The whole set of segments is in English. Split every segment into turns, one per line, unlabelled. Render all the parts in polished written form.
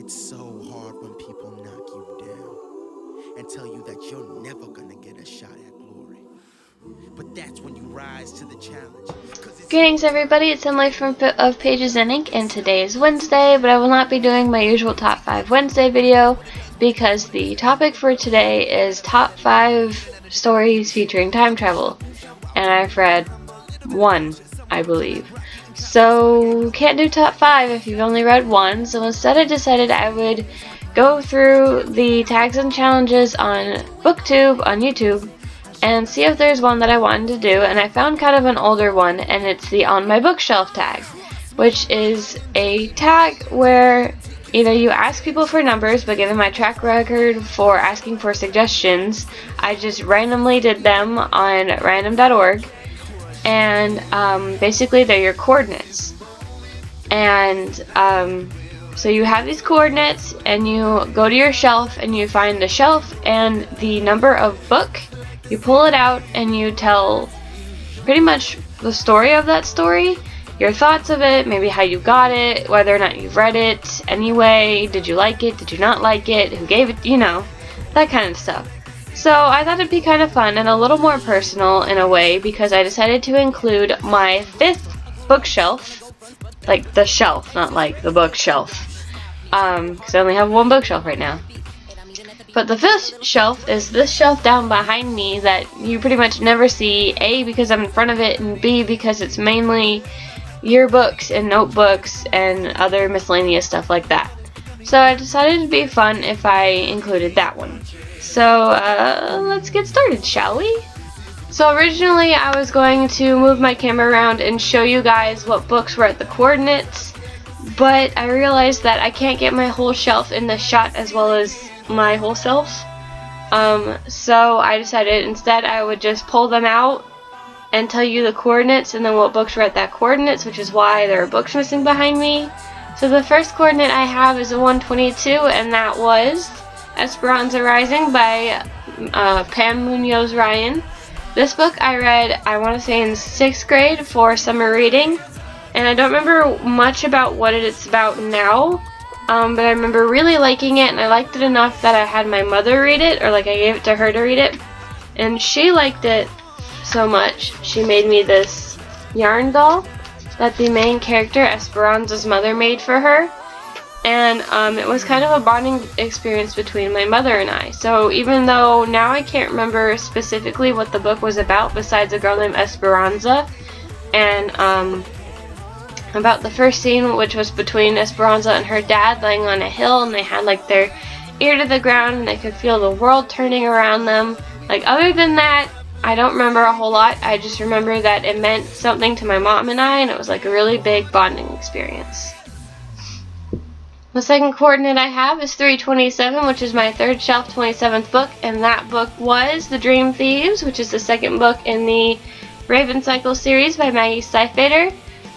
It's so hard when people knock you down and tell you that you're never gonna get a shot at glory. But that's when you rise to the challenge.
Greetings everybody, it's Emily from of Pages and Ink, and today is Wednesday, but I will not be doing my usual Top 5 Wednesday video because the topic for today is Top 5 Stories Featuring Time Travel, and I've read one, I believe. So, can't do Top 5 if you've only read one, so instead I decided I would go through the tags and challenges on BookTube on YouTube and see if there's one that I wanted to do, and I found kind of an older one, and it's the On My Bookshelf tag, which is a tag where you ask people for numbers, but given my track record for asking for suggestions, I just randomly did them on random.org, and basically they're your coordinates. And so you have these coordinates, and you go to your shelf, and you find the shelf and the number of book. You pull it out and you tell pretty much the story of that story, your thoughts of it, maybe how you got it, whether or not you've read it anyway, did you like it, did you not like it, who gave it, that kind of stuff. So I thought it'd be kind of fun and a little more personal in a way, because I decided to include my 5th bookshelf, like the shelf, not like the bookshelf, because I only have one bookshelf right now. But the 5th shelf is this shelf down behind me that you pretty much never see, A, because I'm in front of it, and B, because it's mainly yearbooks and notebooks and other miscellaneous stuff like that. So I decided it'd be fun if I included that one. So let's get started, shall we? So originally I was going to move my camera around and show you guys what books were at the coordinates, but I realized that I can't get my whole shelf in the shot as well as my whole self, so I decided instead I would just pull them out and tell you the coordinates and then what books were at that coordinates, which is why there are books missing behind me. So the first coordinate I have is a 122, and that was Esperanza Rising by Pam Munoz Ryan. This book I read, I want to say, in 6th grade for summer reading, and I don't remember much about what it's about now. But I remember really liking it, and I liked it enough that I had my mother read it, or like I gave it to her to read it, and she liked it so much she made me this yarn doll that the main character, Esperanza's mother, made for her, and it was kind of a bonding experience between my mother and I. So even though now I can't remember specifically what the book was about besides a girl named Esperanza, and about the first scene, which was between Esperanza and her dad laying on a hill, and they had like their ear to the ground and they could feel the world turning around them. Like, other than that, I don't remember a whole lot. I just remember that it meant something to my mom and I, and it was like a really big bonding experience. The second coordinate I have is 327, which is my 3rd shelf 27th book, and that book was The Dream Thieves, which is the 2nd book in the Raven Cycle series by Maggie Stiefvater.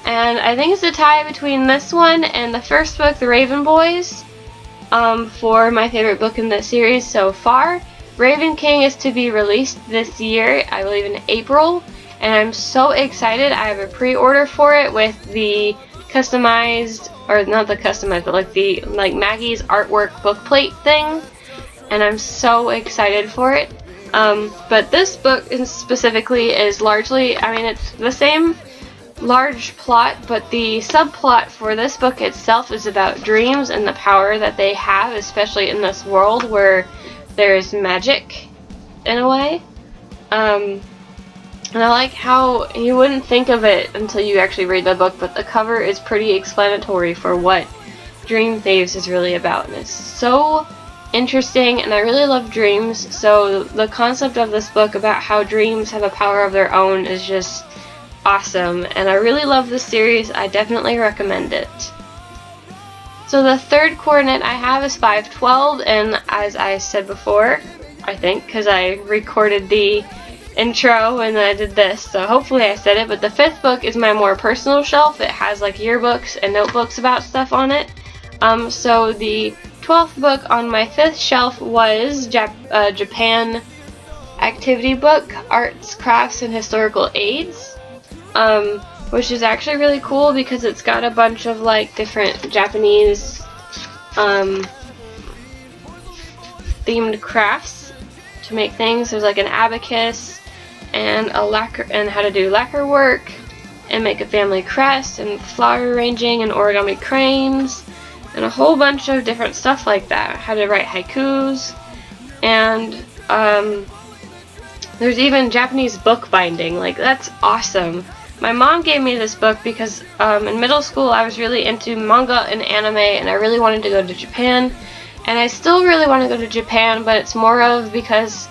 And I think it's a tie between this one and the first book, The Raven Boys, for my favorite book in this series so far. Raven King is to be released this year, I believe in April, and I'm so excited. I have a pre-order for it with the customized, or not the customized, but like Maggie's artwork bookplate thing, and I'm so excited for it. But this book specifically is largely, it's the same large plot, but the subplot for this book itself is about dreams and the power that they have, especially in this world where there's magic in a way. And I like how you wouldn't think of it until you actually read the book, but the cover is pretty explanatory for what Dream Thieves is really about, and it's so interesting, and I really love dreams, so the concept of this book about how dreams have a power of their own is just awesome, and I really love this series. I definitely recommend it. So the 3rd coordinate I have is 512, and as I said before, I think, because I recorded the intro and then I did this, so hopefully I said it, but the 5th book is my more personal shelf. It has like yearbooks and notebooks about stuff on it. So the 12th book on my 5th shelf was Japan activity book, Arts, Crafts, and Historical Aids. Which is actually really cool because it's got a bunch of like different Japanese themed crafts to make things. There's like an abacus and a lacquer, and how to do lacquer work and make a family crest and flower arranging and origami cranes and a whole bunch of different stuff like that. How to write haikus, and there's even Japanese book binding. Like, that's awesome. My mom gave me this book because in middle school I was really into manga and anime, and I really wanted to go to Japan. And I still really want to go to Japan, but it's more of because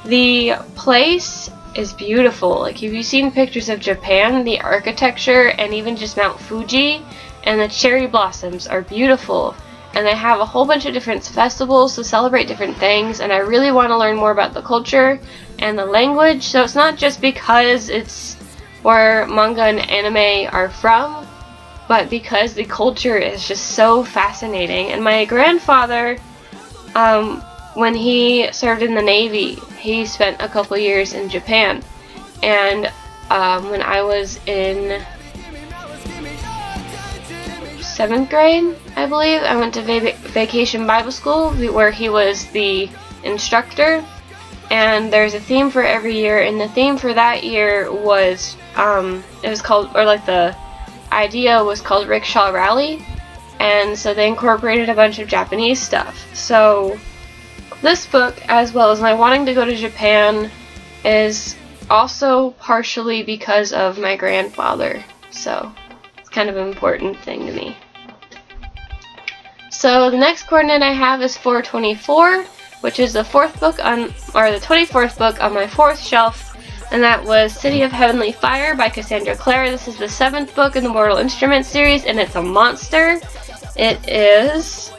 the place is beautiful. Like, if you've seen pictures of Japan, the architecture and even just Mount Fuji and the cherry blossoms are beautiful. And they have a whole bunch of different festivals to celebrate different things, and I really want to learn more about the culture and the language. So it's not just because it's where manga and anime are from, but because the culture is just so fascinating. And my grandfather, when he served in the Navy, he spent a couple years in Japan. And when I was in 7th grade, I believe, I went to Vacation Bible School where he was the instructor. And there's a theme for every year, and the theme for that year was, it was called, or like the idea was called Rickshaw Rally, and so they incorporated a bunch of Japanese stuff. So this book, as well as my wanting to go to Japan, is also partially because of my grandfather, so it's kind of an important thing to me. So the next coordinate I have is 424, which is the 24th book on my 4th shelf. And that was City of Heavenly Fire by Cassandra Clare. This is the 7th book in the Mortal Instruments series, and it's a monster. It is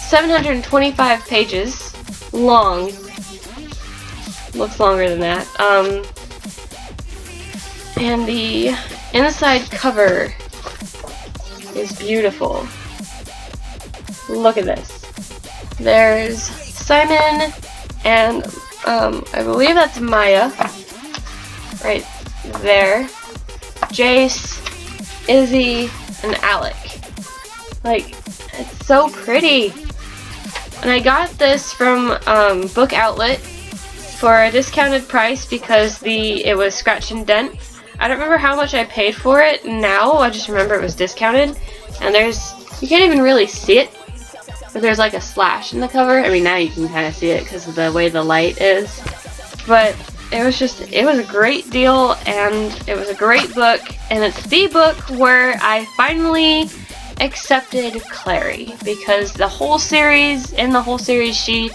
725 pages long. Looks longer than that. And the inside cover is beautiful. Look at this. There's Simon and I believe that's Maya right there. Jace, Izzy, and Alec. Like, it's so pretty. And I got this from Book Outlet for a discounted price because it was scratch and dent. I don't remember how much I paid for it now. I just remember it was discounted. And you can't even really see it, but there's like a slash in the cover. I mean, now you can kind of see it because of the way the light is. But it was a great deal, and it was a great book. And it's the book where I finally accepted Clary, because the whole series she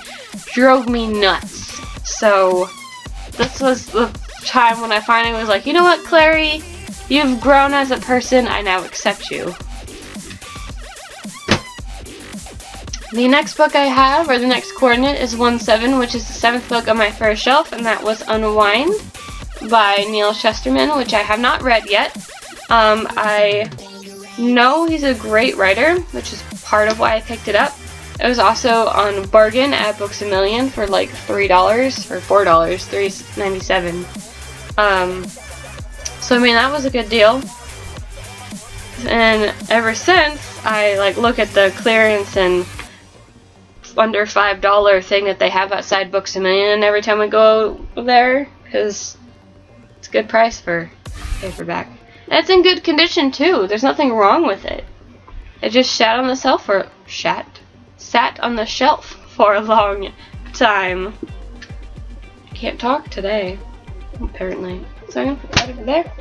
drove me nuts. So this was the time when I finally was like, you know what, Clary, you've grown as a person, I now accept you. The next book I have, or the next coordinate, is 17, which is the 7th book on my first shelf, and that was Unwind by Neil Chesterman, which I have not read yet. I know he's a great writer, which is part of why I picked it up. It was also on bargain at Books A Million for like $3 or $4, $3.97. So I mean, that was a good deal. And ever since, I like look at the clearance and under $5 thing that they have outside Books A Million every time we go there, because it's a good price for paperback. And it's in good condition too. There's nothing wrong with it. It just sat on the shelf for a long time. I can't talk today, apparently. So I'm gonna put that over there.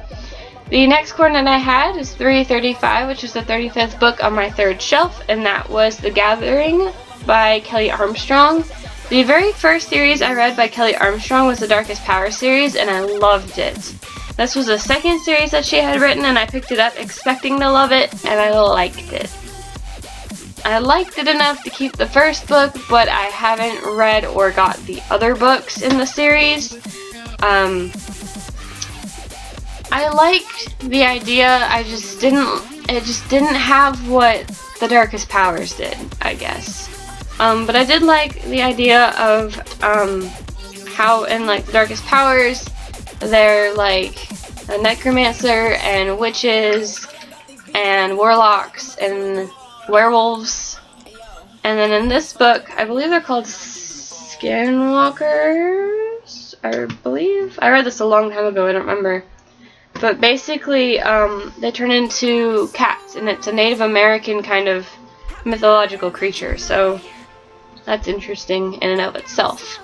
The next coordinate I had is 335, which is the 35th book on my 3rd shelf, and that was The Gathering by Kelly Armstrong. The very first series I read by Kelly Armstrong was the Darkest Power series, and I loved it. This was the 2nd series that she had written, and I picked it up expecting to love it, and I liked it. I liked it enough to keep the first book, but I haven't read or got the other books in the series. I liked the idea, it just didn't have what the Darkest Powers did, I guess. But I did like the idea of how in like the Darkest Powers, they're like a necromancer and witches and warlocks and werewolves. And then in this book, I believe they're called skinwalkers, I believe. I read this a long time ago, I don't remember. But basically, they turn into cats, and it's a Native American kind of mythological creature, so that's interesting in and of itself.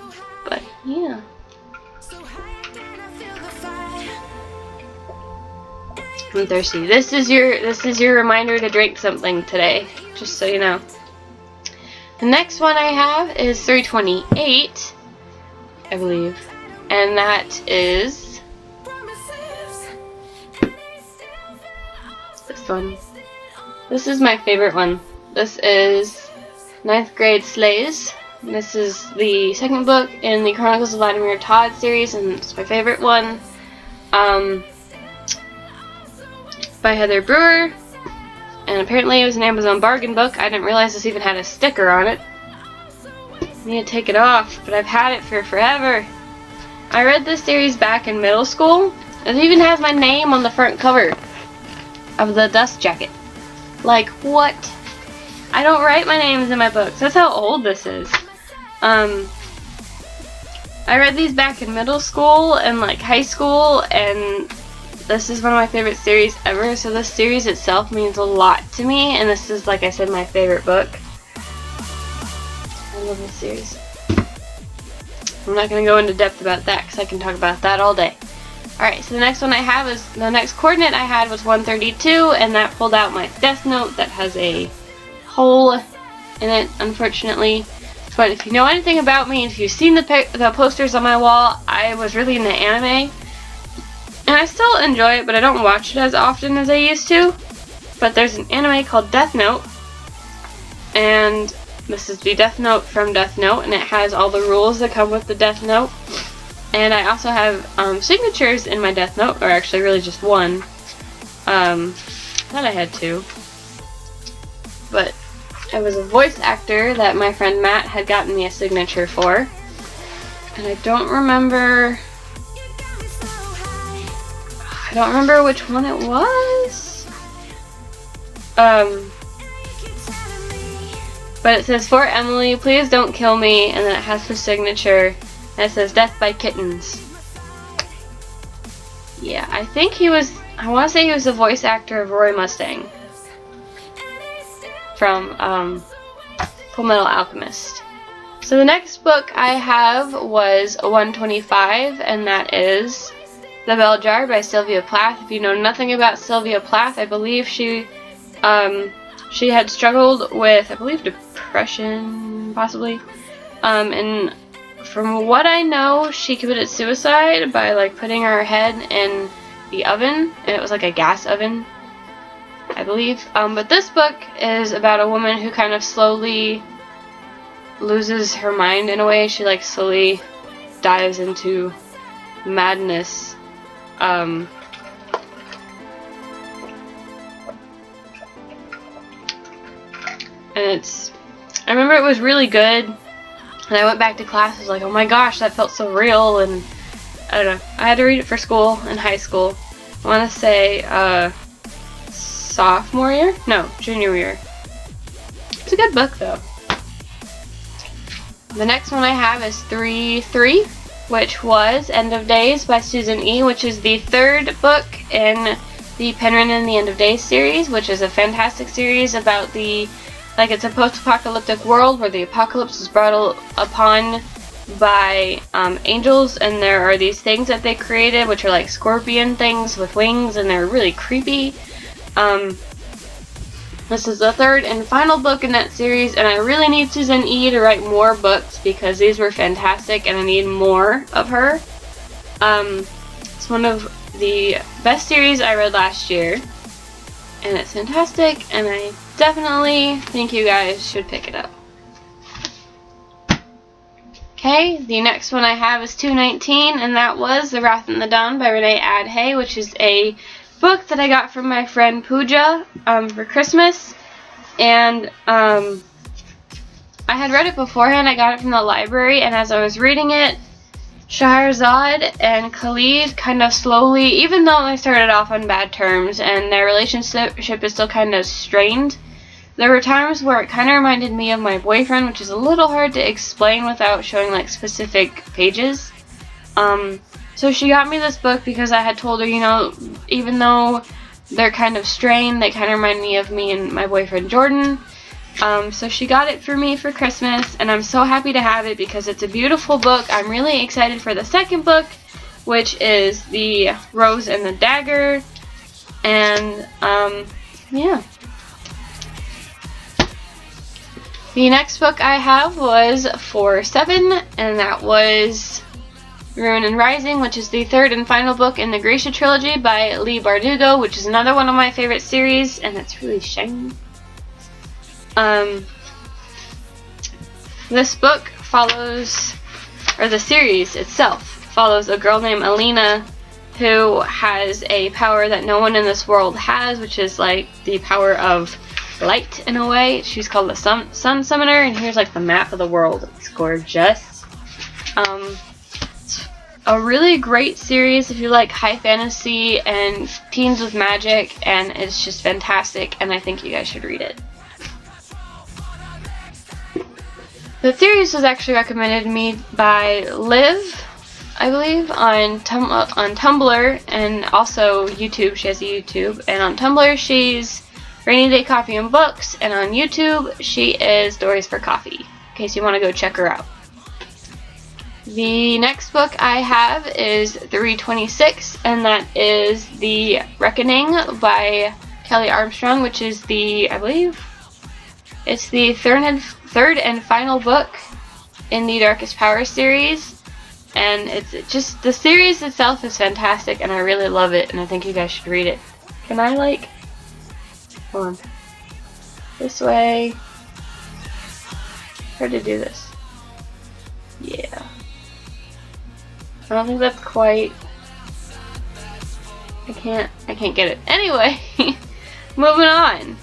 But yeah. I'm thirsty. This is your reminder to drink something today, just so you know. The next one I have is 328, I believe, and that is this one. This is my favorite one. This is 9th Grade Slays. This is the second book in the Chronicles of Vladimir Todd series, and it's my favorite one. By Heather Brewer, and apparently it was an Amazon bargain book. I didn't realize this even had a sticker on it. I need to take it off, but I've had it for forever. I read this series back in middle school. It even has my name on the front cover of the dust jacket. Like, what? I don't write my names in my books. That's how old this is. I read these back in middle school and like high school, and this is one of my favorite series ever, so this series itself means a lot to me, and this is, like I said, my favorite book. I love this series. I'm not going to go into depth about that, because I can talk about that all day. Alright, so the next one I have is, the next coordinate I had was 132, and that pulled out my Death Note that has a hole in it, unfortunately. But if you know anything about me, if you've seen the posters on my wall, I was really into anime. And I still enjoy it, but I don't watch it as often as I used to. But there's an anime called Death Note, and this is the Death Note from Death Note, and it has all the rules that come with the Death Note. And I also have signatures in my Death Note, or actually really just one. I thought I had two. But I was a voice actor that my friend Matt had gotten me a signature for. And I don't remember which one it was. But it says, "For Emily, please don't kill me," and then it has her signature, and it says, "Death by Kittens." Yeah, I think he was, I want to say he was the voice actor of Roy Mustang from Fullmetal Alchemist. So the next book I have was 125, and that is The Bell Jar by Sylvia Plath. If you know nothing about Sylvia Plath, I believe she had struggled with, I believe, depression, possibly. And from what I know, she committed suicide by like putting her head in the oven, and it was like a gas oven, I believe. But this book is about a woman who kind of slowly loses her mind in a way. She like slowly dives into madness. And I remember it was really good, and I went back to class, I was like, oh my gosh, that felt so real, and I don't know, I had to read it for school in high school. I want to say sophomore year? No, junior year. It's a good book though. The next one I have is 3-3, which was End of Days by Susan E., which is the third book in the Penryn and the End of Days series, which is a fantastic series about it's a post-apocalyptic world where the apocalypse is brought upon by angels, and there are these things that they created, which are like scorpion things with wings, and they're really creepy. This is the third and final book in that series, and I really need Susan E. to write more books because these were fantastic and I need more of her. It's one of the best series I read last year, and it's fantastic, and I definitely think you guys should pick it up. Okay, the next one I have is 219, and that was The Wrath in the Dawn by Renee Adhay, which is a book that I got from my friend Pooja for Christmas, and I had read it beforehand. I got it from the library, and as I was reading it, Shahrazad and Khalid kind of slowly, even though they started off on bad terms and their relationship is still kind of strained, there were times where it kind of reminded me of my boyfriend, which is a little hard to explain without showing like specific pages. So she got me this book because I had told her, you know, even though they're kind of strained, they kind of remind me of me and my boyfriend Jordan. So she got it for me for Christmas, and I'm so happy to have it because it's a beautiful book. I'm really excited for the second book, which is The Rose and the Dagger, and yeah. The next book I have was For Seven, and that was Ruin and Rising, which is the third and final book in the Gracia trilogy by Leigh Bardugo, which is another one of my favorite series, and it's really shiny. This book follows, or the series itself, follows a girl named Alina who has a power that no one in this world has, which is like the power of light in a way. She's called the Sun Summoner, and here's like the map of the world. It's gorgeous. It's a really great series if you like high fantasy and teens with magic, and it's just fantastic, and I think you guys should read it. The series was actually recommended to me by Liv, I believe, on Tumblr and also YouTube. She has a YouTube, and on Tumblr she's Rainy Day Coffee and Books, and on YouTube she is StoriesForCoffee, in case you want to go check her out. The next book I have is 326, and that is The Reckoning by Kelly Armstrong, which is the, I believe, it's the third and final book in the Darkest Power series, and it's just, the series itself is fantastic, and I really love it, and I think you guys should read it. Can I like, hold on, this way, hard to do this, yeah, I don't think that's quite, I can't get it, anyway, moving on.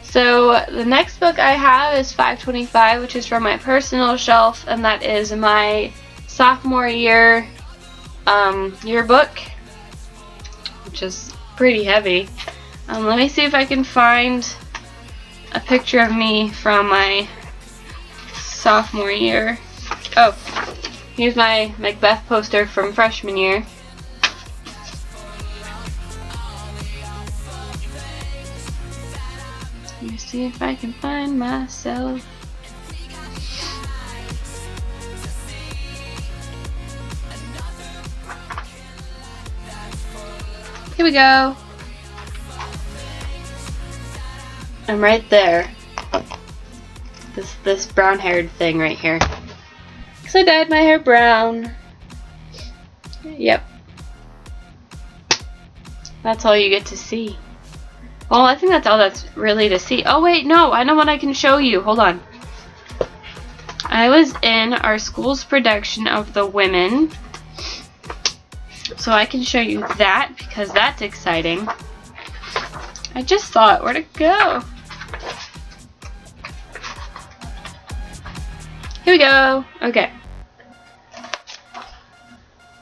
So the next book I have is 525, which is from my personal shelf, and that is my sophomore year yearbook, which is pretty heavy. Let me see if I can find a picture of me from my sophomore year. Oh, here's my Macbeth poster from freshman year. Let me see if I can find myself. Here we go. I'm right there. This brown-haired thing right here. Because I dyed my hair brown. Yep. That's all you get to see. Well, I think that's all that's really to see. Oh wait, no, I know what I can show you. Hold on. I was in our school's production of The Women. So I can show you that because that's exciting. I just thought, where'd it go? Here we go. Okay.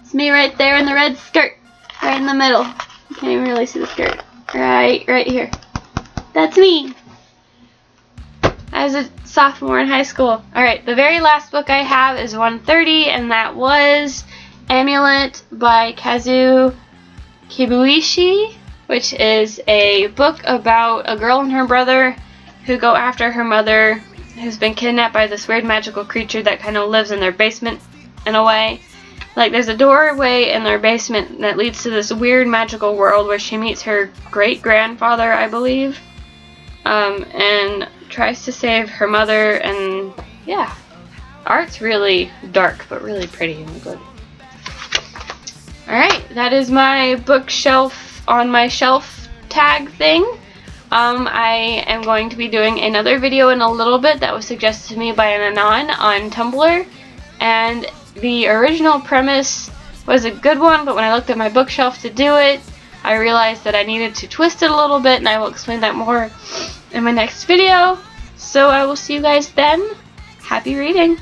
It's me right there in the red skirt. Right in the middle. You can't even really see the skirt. Right here. That's me. I was a sophomore in high school. Alright, the very last book I have is 130, and that was Amulet by Kazu Kibuishi, which is a book about a girl and her brother who go after her mother, who's been kidnapped by this weird magical creature that kind of lives in their basement in a way. Like, there's a doorway in their basement that leads to this weird magical world where she meets her great-grandfather, I believe, and tries to save her mother, and yeah. Art's really dark, but really pretty and good. Alright, that is my bookshelf on my shelf tag thing. I am going to be doing another video in a little bit that was suggested to me by an Anon on Tumblr, and the original premise was a good one, but when I looked at my bookshelf to do it, I realized that I needed to twist it a little bit, and I will explain that more in my next video. So I will see you guys then. Happy reading!